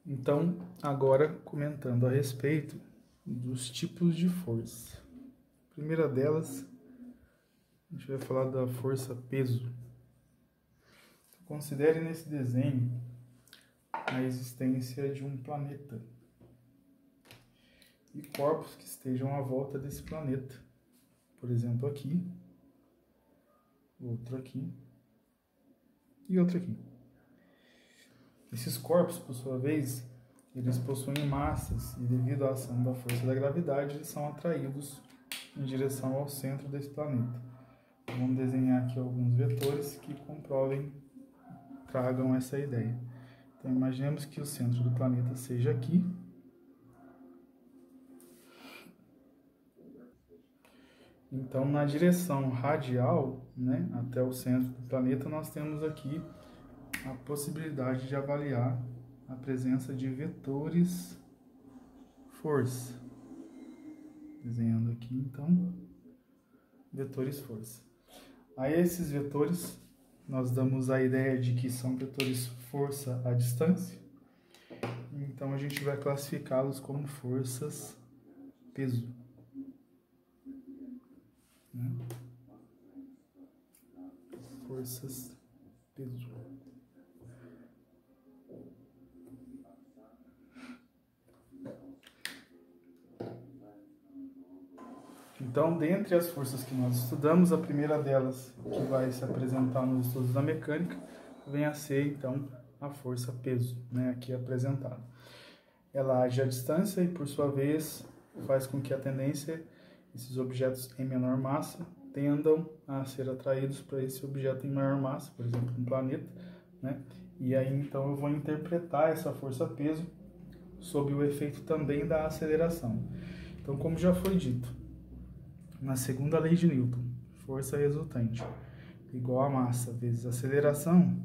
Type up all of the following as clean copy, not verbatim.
Então, agora comentando a respeito dos tipos de força. A primeira delas, a gente vai falar da força-peso. Considere nesse desenho a existência de um planeta e corpos que estejam à volta desse planeta. Por exemplo, aqui, outro aqui e outro aqui. Esses corpos, por sua vez, eles possuem massas e, devido à ação da força da gravidade, eles são atraídos em direção ao centro desse planeta. Vamos desenhar aqui alguns vetores que comprovem, tragam essa ideia. Então, imaginemos que o centro do planeta seja aqui. Então, na direção radial, né, até o centro do planeta, nós temos aqui a possibilidade de avaliar a presença de vetores força. Desenhando aqui, então, vetores força. A esses vetores, nós damos a ideia de que são vetores força à distância. Então, a gente vai classificá-los como forças peso. Forças peso. Então, dentre as forças que nós estudamos, a primeira delas, que vai se apresentar nos estudos da mecânica, vem a ser, então, a força-peso, né, aqui apresentada. Ela age à distância e, por sua vez, faz com que a tendência, esses objetos em menor massa, tendam a ser atraídos para esse objeto em maior massa, por exemplo, um planeta, né? E aí, então, eu vou interpretar essa força-peso sob o efeito também da aceleração. Então, como já foi dito, na segunda lei de Newton, força resultante igual a massa vezes aceleração,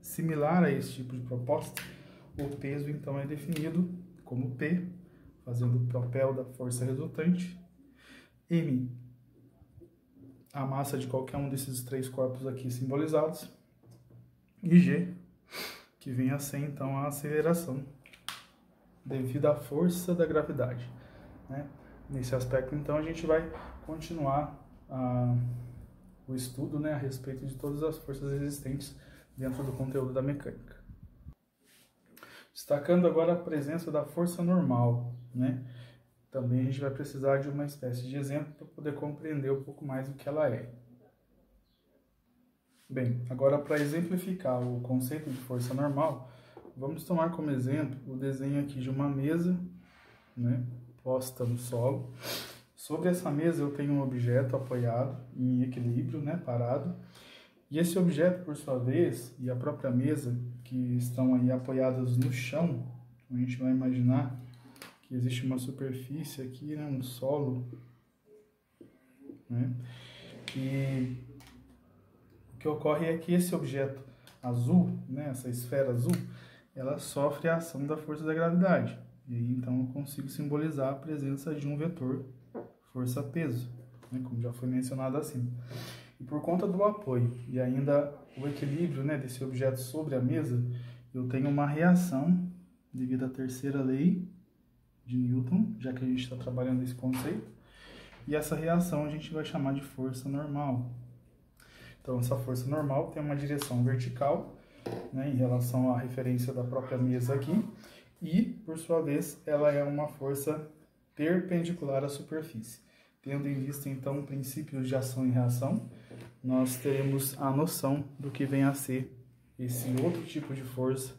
similar a esse tipo de proposta, o peso então é definido como P, fazendo o papel da força resultante, M, a massa de qualquer um desses três corpos aqui simbolizados, e G, que vem a ser então a aceleração devido à força da gravidade, né? Nesse aspecto, então, a gente vai continuar o estudo, né, a respeito de todas as forças existentes dentro do conteúdo da mecânica. Destacando agora a presença da força normal, né? Também a gente vai precisar de uma espécie de exemplo para poder compreender um pouco mais o que ela é. Bem, agora para exemplificar o conceito de força normal, vamos tomar como exemplo o desenho aqui de uma mesa, né, posta no solo. Sobre essa mesa eu tenho um objeto apoiado em equilíbrio, né, parado. E esse objeto, por sua vez, e a própria mesa, que estão aí apoiadas no chão, a gente vai imaginar que existe uma superfície aqui, né, um solo, né, e o que ocorre é que esse objeto azul, né, essa esfera azul, ela sofre a ação da força da gravidade. E aí, então, eu consigo simbolizar a presença de um vetor força-peso, né, como já foi mencionado acima. E por conta do apoio e ainda o equilíbrio, né, desse objeto sobre a mesa, eu tenho uma reação devido à terceira lei de Newton, já que a gente está trabalhando esse conceito, e essa reação a gente vai chamar de força normal. Então, essa força normal tem uma direção vertical, né, em relação à referência da própria mesa aqui, e, por sua vez, ela é uma força perpendicular à superfície. Tendo em vista, então, princípios de ação e reação, nós teremos a noção do que vem a ser esse outro tipo de força,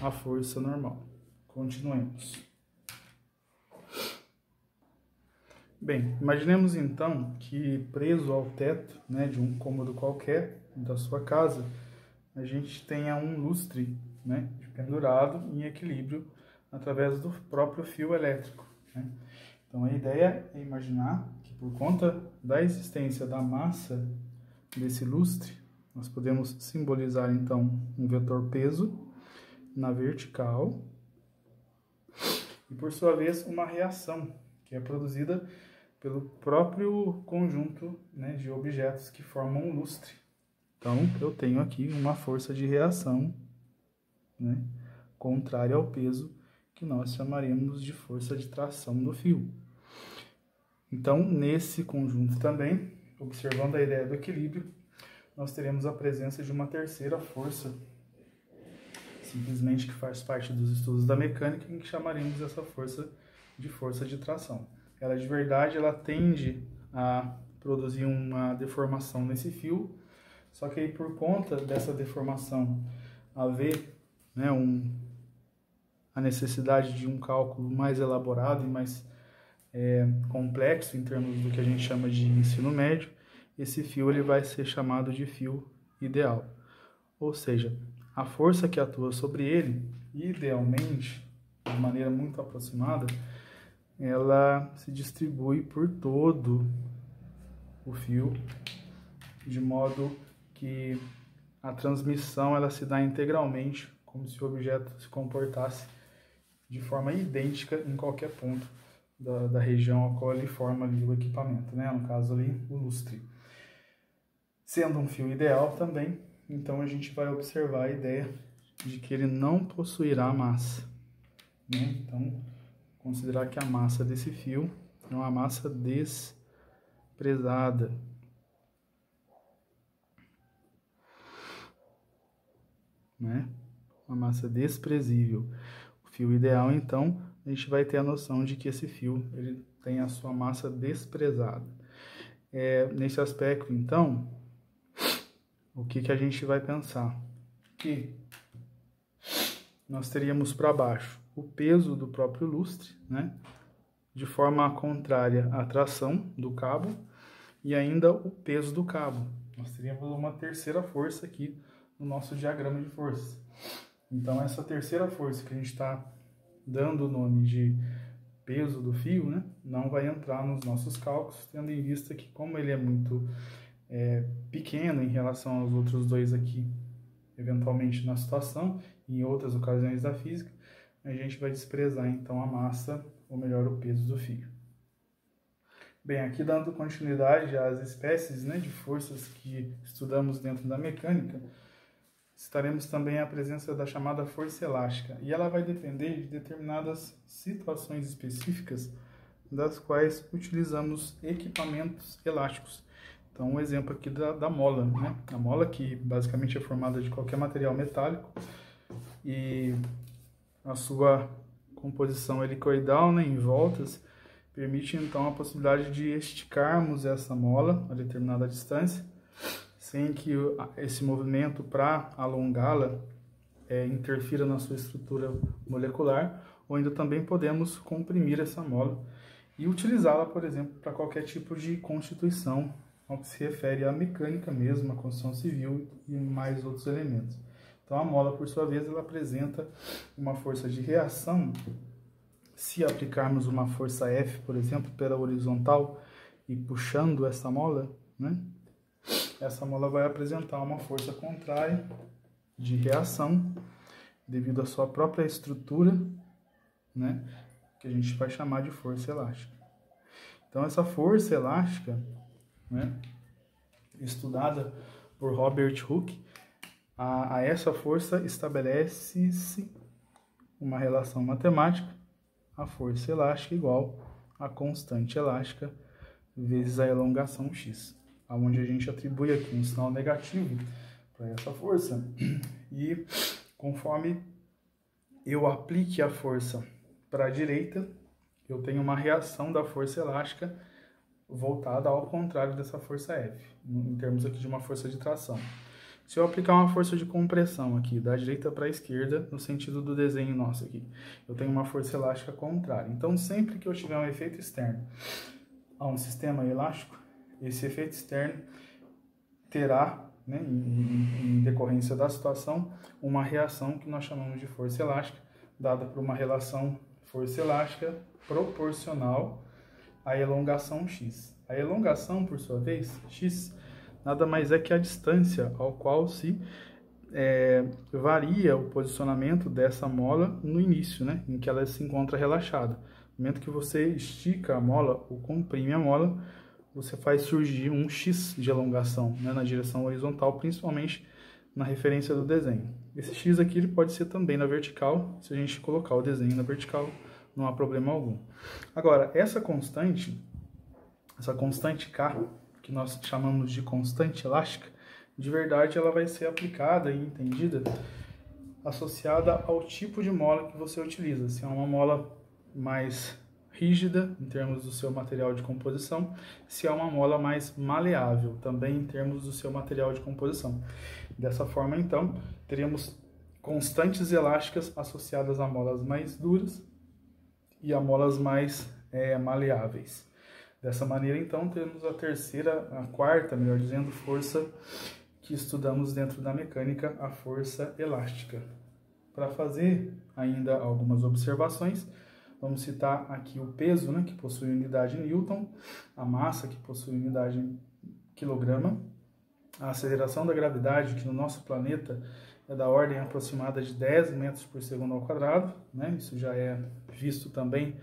a força normal. Continuemos. Bem, imaginemos então que preso ao teto, né, de um cômodo qualquer da sua casa, a gente tenha um lustre, né, pendurado em equilíbrio através do próprio fio elétrico, né? Então a ideia é imaginar que por conta da existência da massa desse lustre, nós podemos simbolizar então um vetor peso na vertical e por sua vez uma reação que é produzida pelo próprio conjunto, né, de objetos que formam um lustre. Então eu tenho aqui uma força de reação, né, contrária ao peso, que nós chamaremos de força de tração do fio. Então, nesse conjunto também, observando a ideia do equilíbrio, nós teremos a presença de uma terceira força, simplesmente que faz parte dos estudos da mecânica, em que chamaremos essa força de tração. Ela, de verdade, ela tende a produzir uma deformação nesse fio, só que aí, por conta dessa deformação haver, né, a necessidade de um cálculo mais elaborado e mais complexo em termos do que a gente chama de ensino médio, esse fio ele vai ser chamado de fio ideal. Ou seja, a força que atua sobre ele, idealmente, de maneira muito aproximada, ela se distribui por todo o fio, de modo que a transmissão ela se dá integralmente, como se o objeto se comportasse de forma idêntica em qualquer ponto da região a qual ele forma ali o equipamento, né? No caso ali, o lustre. Sendo um fio ideal também, então a gente vai observar a ideia de que ele não possuirá massa, né? Então, considerar que a massa desse fio é uma massa desprezada. Né? Uma massa desprezível. O fio ideal, então, a gente vai ter a noção de que esse fio ele tem a sua massa desprezada. Nesse aspecto, então, o que a gente vai pensar? Que nós teríamos para baixo o peso do próprio lustre, né? De forma contrária à tração do cabo, e ainda o peso do cabo. Nós teríamos uma terceira força aqui no nosso diagrama de forças. Então, essa terceira força que a gente está dando o nome de peso do fio, né, não vai entrar nos nossos cálculos, tendo em vista que, como ele é muito pequeno em relação aos outros dois aqui, eventualmente na situação e em outras ocasiões da física, a gente vai desprezar então a massa, ou melhor, o peso do fio. Bem, aqui dando continuidade às espécies, né, de forças que estudamos dentro da mecânica, estaremos também à presença da chamada força elástica, e ela vai depender de determinadas situações específicas das quais utilizamos equipamentos elásticos. Então, um exemplo aqui da mola, né? A mola, que basicamente é formada de qualquer material metálico, e a sua composição helicoidal, né, em voltas, permite então a possibilidade de esticarmos essa mola a determinada distância, sem que esse movimento para alongá-la interfira na sua estrutura molecular, ou ainda também podemos comprimir essa mola e utilizá-la, por exemplo, para qualquer tipo de constituição, ao que se refere à mecânica mesmo, à construção civil e mais outros elementos. Então a mola, por sua vez, ela apresenta uma força de reação. Se aplicarmos uma força F, por exemplo, pela horizontal e puxando essa mola, né, essa mola vai apresentar uma força contrária de reação devido à sua própria estrutura, né, que a gente vai chamar de força elástica. Então essa força elástica, né, estudada por Robert Hooke, a essa força estabelece-se uma relação matemática, a força elástica igual a constante elástica vezes a elongação x, onde a gente atribui aqui um sinal negativo para essa força, e conforme eu aplique a força para a direita, eu tenho uma reação da força elástica voltada ao contrário dessa força F, em termos aqui de uma força de tração. Se eu aplicar uma força de compressão aqui, da direita para a esquerda, no sentido do desenho nosso aqui, eu tenho uma força elástica contrária. Então, sempre que eu tiver um efeito externo a um sistema elástico, esse efeito externo terá, né, em decorrência da situação, uma reação que nós chamamos de força elástica, dada por uma relação força elástica proporcional à elongação x. A elongação, por sua vez, x, nada mais é que a distância ao qual se varia o posicionamento dessa mola no início, né, em que ela se encontra relaxada. No momento que você estica a mola ou comprime a mola, você faz surgir um x de elongação, né, na direção horizontal, principalmente na referência do desenho. Esse X aqui ele pode ser também na vertical, se a gente colocar o desenho na vertical, não há problema algum. Agora, essa constante K, que nós chamamos de constante elástica, de verdade ela vai ser aplicada e entendida associada ao tipo de mola que você utiliza. Se é uma mola mais rígida em termos do seu material de composição, se é uma mola mais maleável também em termos do seu material de composição. Dessa forma, então, teríamos constantes elásticas associadas a molas mais duras e a molas mais maleáveis. Dessa maneira, então, temos a quarta, melhor dizendo, força que estudamos dentro da mecânica, a força elástica. Para fazer ainda algumas observações, vamos citar aqui o peso, né, que possui unidade Newton, a massa, que possui unidade quilograma, a aceleração da gravidade, que no nosso planeta é da ordem aproximada de 10 metros por segundo ao quadrado, né? Isso já é visto também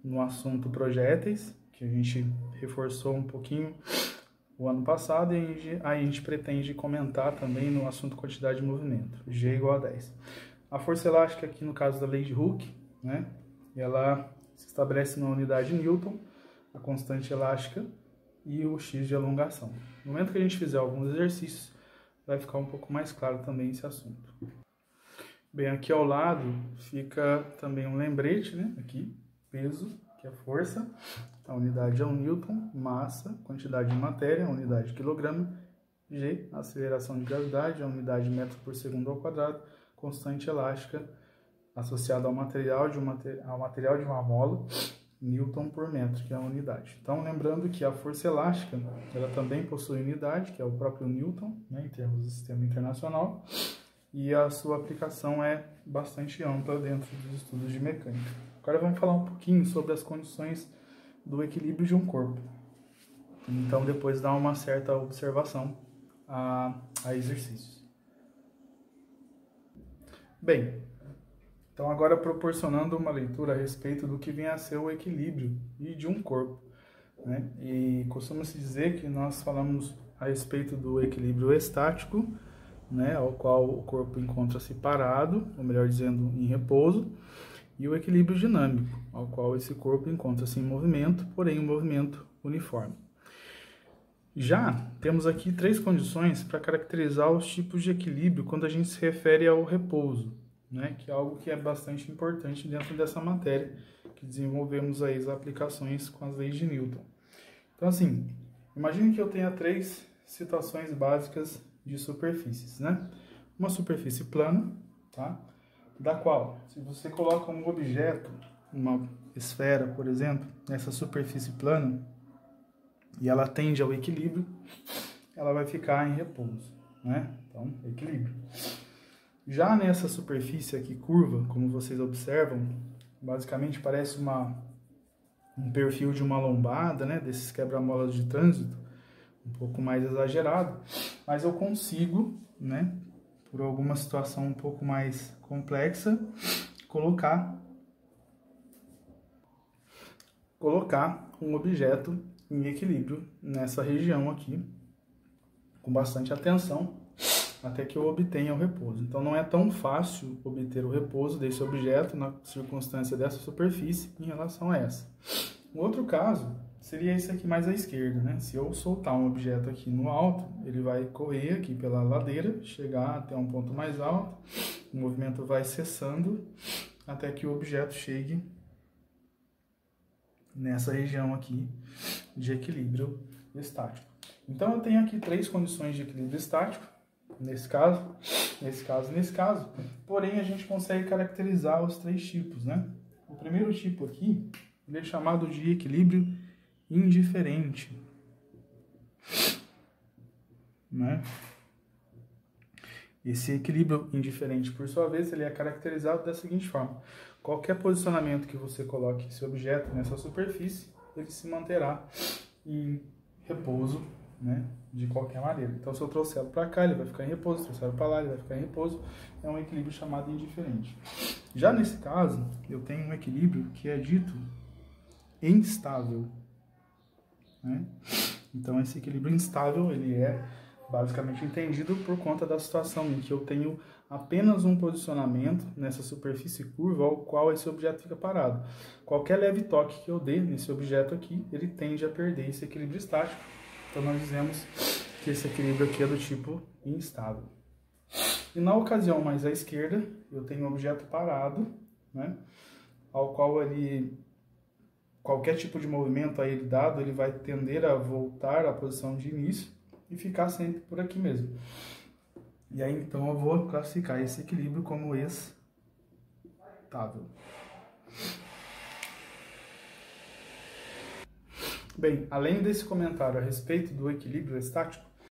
no assunto projéteis, que a gente reforçou um pouquinho o ano passado, e a gente pretende comentar também no assunto quantidade de movimento, G igual a 10. A força elástica aqui no caso da lei de Hooke, né? Ela se estabelece na unidade Newton, a constante elástica e o X de alongação. No momento que a gente fizer alguns exercícios, vai ficar um pouco mais claro também esse assunto. Bem, aqui ao lado fica também um lembrete, né? Aqui, peso, que é força, a unidade é um Newton, massa, quantidade de matéria, a unidade quilograma, G, aceleração de gravidade, a unidade metro por segundo ao quadrado, constante elástica associada ao material de uma mola, Newton por metro, que é a unidade. Então, lembrando que a força elástica, ela também possui unidade, que é o próprio Newton, né, em termos do sistema internacional, e a sua aplicação é bastante ampla dentro dos estudos de mecânica. Agora vamos falar um pouquinho sobre as condições do equilíbrio de um corpo. Então, depois dá uma certa observação a exercícios. Bem, então agora proporcionando uma leitura a respeito do que vem a ser o equilíbrio de um corpo, né? E costuma-se dizer que nós falamos a respeito do equilíbrio estático, né, ao qual o corpo encontra-se parado, ou melhor dizendo, em repouso, e o equilíbrio dinâmico, ao qual esse corpo encontra-se em movimento, porém um movimento uniforme. Já temos aqui 3 condições para caracterizar os tipos de equilíbrio quando a gente se refere ao repouso, né, que é algo que é bastante importante dentro dessa matéria, que desenvolvemos aí as aplicações com as leis de Newton. Então, assim, imagine que eu tenha 3 situações básicas de superfícies, né? Uma superfície plana, tá? Da qual, se você coloca um objeto, uma esfera, por exemplo, nessa superfície plana, e ela tende ao equilíbrio, ela vai ficar em repouso, né? Então, equilíbrio. Já nessa superfície aqui curva, como vocês observam, basicamente parece um perfil de uma lombada, né? Desses quebra-molas de trânsito, um pouco mais exagerado, mas eu consigo, né, por alguma situação um pouco mais complexa, colocar um objeto em equilíbrio nessa região aqui, com bastante atenção, até que eu obtenha o repouso. Então não é tão fácil obter o repouso desse objeto na circunstância dessa superfície em relação a essa. Um outro caso seria esse aqui mais à esquerda, né? Se eu soltar um objeto aqui no alto, ele vai correr aqui pela ladeira, chegar até um ponto mais alto, o movimento vai cessando até que o objeto chegue nessa região aqui de equilíbrio estático. Então eu tenho aqui 3 condições de equilíbrio estático, nesse caso, porém a gente consegue caracterizar os 3 tipos, né? O primeiro tipo aqui, ele é chamado de equilíbrio indiferente, né? Esse equilíbrio indiferente, por sua vez, ele é caracterizado da seguinte forma: qualquer posicionamento que você coloque esse objeto nessa superfície, ele se manterá em repouso, né, de qualquer maneira. Então, se eu trouxer para cá, ele vai ficar em repouso, se eu trouxer para lá, ele vai ficar em repouso. É um equilíbrio chamado indiferente. Já nesse caso, eu tenho um equilíbrio que é dito instável, né? Então, esse equilíbrio instável, ele é basicamente entendido por conta da situação em que eu tenho apenas um posicionamento nessa superfície curva ao qual esse objeto fica parado. Qualquer leve toque que eu dê nesse objeto aqui, ele tende a perder esse equilíbrio estático. Então nós dizemos que esse equilíbrio aqui é do tipo instável. E na ocasião mais à esquerda, eu tenho um objeto parado, né, ao qual qualquer tipo de movimento a ele dado, ele vai tender a voltar à posição de início e ficar sempre por aqui mesmo. E aí então eu vou classificar esse equilíbrio como estável. Bem, além desse comentário a respeito do equilíbrio estático,